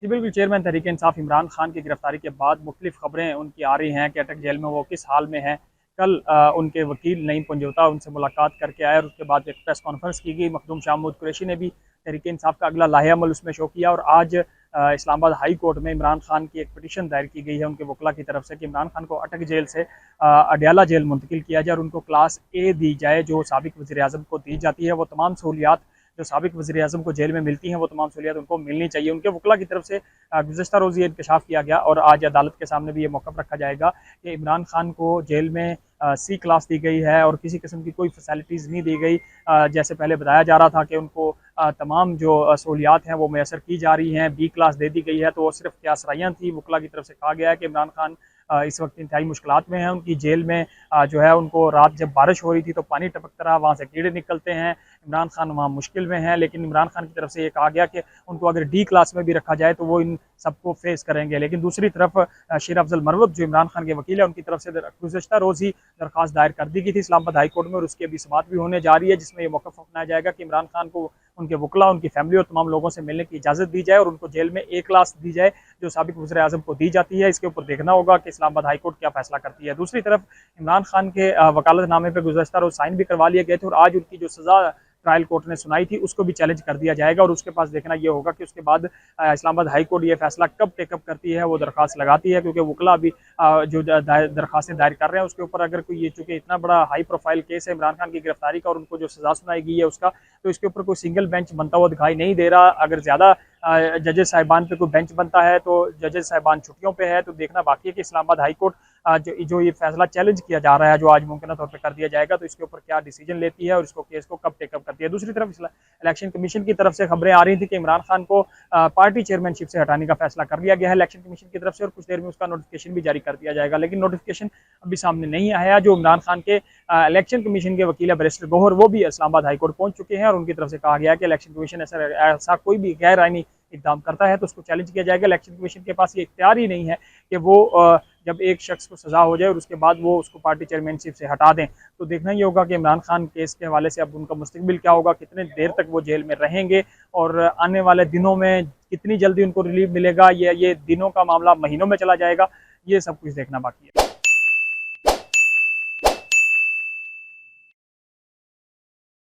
जी बिल्कुल, चेयरमैन तहरीक इंसाफ इमरान खान की गिरफ्तारी के बाद मुख्तलिफ खबरें उनकी आ रही हैं कि अटक जेल में वो किस हाल में हैं। कल उनके वकील नईम पंजोता उनसे मुलाकात करके आए और उसके बाद एक प्रेस कॉन्फ्रेंस की गई। मखदूम शाह महमूद कुरैशी ने भी तहरीक इंसाफ का अगला लाहेअमल उसमें शो किया और आज इस्लामाबाद हाई कोर्ट में इमरान खान की एक पटिशन दायर की गई है उनके वकला की तरफ से कि इमरान खान को अटक जेल से अडयाला जेल मुंतकिल किया जाए और उनको क्लास ए दी जाए जो साबिक वज़ीर आज़म को दी जाती है। वो तमाम सहूलियात जो साबिक वज़ीर आज़म को जेल में मिलती हैं वो तमाम सहूलियात उनको मिलनी चाहिए। उनके वकला की तरफ से गुज़श्ता रोज़ ये इंकशाफ किया गया और आज अदालत के सामने भी ये मौक़िफ़ रखा जाएगा कि इमरान खान को जेल में सी क्लास दी गई है और किसी किस्म की कोई फैसिलिटीज़ नहीं दी गई। जैसे पहले बताया जा रहा था कि उनको तमाम जो सहूलियात हैं वो मैसर की जा रही हैं। बी क्लास दे दी गई है तो वो सिर्फ क्यासराइयाँ थी। वकला की तरफ से कहा गया है कि इमरान खान इस वक्त इंतहाई मुश्किलात में हैं। उनकी जेल में जो है उनको रात जब बारिश हो रही थी तो पानी टपकता रहा, वहाँ से कीड़े निकलते हैं। इमरान खान वहाँ मुश्किल में हैं, लेकिन इमरान खान की तरफ से ये कहा गया कि उनको अगर डी क्लास में भी रखा जाए तो वो इन सबको फेस करेंगे। लेकिन दूसरी तरफ शेर अफजल मरवत जो इमरान खान के वकील है उनकी तरफ से गुज़श्ता रोज़ ही दरख्वास्त दायर कर दी गई थी इस्लामाबाद हाई कोर्ट में और उसकी अभी समाअत भी होने जा रही है, जिसमें ये मौक़िफ़ अपनाया जाएगा कि इमरान खान को उनके वकला, उनकी फैमिली और तमाम लोगों से मिलने की इजाज़त दी जाए और उनको जेल में ए क्लास दी जाए जो साबिक वज़ीर आज़म को दी जाती है। इसके ऊपर देखना होगा कि इस्लामाबाद हाई कोर्ट क्या फैसला करती है। दूसरी तरफ इमरान खान के वकालतनामे पर गुज़श्ता रोज़ साइन भी करवा लिए गए थे और आज उनकी जो सज़ा ट्रायल कोर्ट ने सुनाई थी उसको भी चैलेंज कर दिया जाएगा और उसके पास देखना ये होगा कि उसके बाद इस्लामाबाद हाई कोर्ट ये फैसला कब टेकअप करती है, वो दरख्वास्त लगाती है, क्योंकि वकला अभी जो दरख्वास्तें दायर कर रहे हैं उसके ऊपर अगर कोई ये चूँकि इतना बड़ा हाई प्रोफाइल केस है इमरान खान की गिरफ्तारी का और उनको जो सज़ा सुनाई गई है उसका, तो इसके ऊपर कोई सिंगल बेंच बनता हुआ दिखाई नहीं दे रहा। अगर ज़्यादा जजेस साहिबान पे कोई बेंच बनता है तो जजेस साहिबान छुट्टियों पे है, तो देखना बाकी है कि इस्लामाबाद हाई कोर्ट जो ये फैसला चैलेंज किया जा रहा है जो आज मुमकिन तौर पे कर दिया जाएगा, तो इसके ऊपर क्या डिसीजन लेती है और इसको केस को कब टेकअप करती है। दूसरी तरफ इलेक्शन कमीशन की तरफ से खबरें आ रही थी कि इमरान खान को पार्टी चेयरमैनशिप से हटाने का फैसला कर लिया गया है इलेक्शन कमीशन की तरफ से और कुछ देर में उसका नोटिफिकेशन भी जारी कर दिया जाएगा, लेकिन नोटिफिकेशन अभी सामने नहीं आया। जो इमरान खान के इलेक्शन कमीशन के वकील है बैरिस्टर गौहर, वो भी इस्लामाबाद हाई कोर्ट पहुंच चुके हैं और उनकी तरफ से कहा गया है कि इलेक्शन कमीशन ऐसा कोई भी गैर आईनी इकदाम करता है तो उसको चैलेंज किया जाएगा। इलेक्शन कमीशन के पास ये इख्तियार ही नहीं है कि वो जब एक शख्स को सज़ा हो जाए और उसके बाद वो उसको पार्टी चेयरमैनशिप से हटा दें। तो देखना ये होगा कि इमरान खान केस के हवाले से अब उनका मुस्तकबिल क्या होगा, कितने देर तक वो जेल में रहेंगे और आने वाले दिनों में कितनी जल्दी उनको रिलीफ मिलेगा, ये दिनों का मामला महीनों में चला जाएगा, ये सब कुछ देखना बाकी है।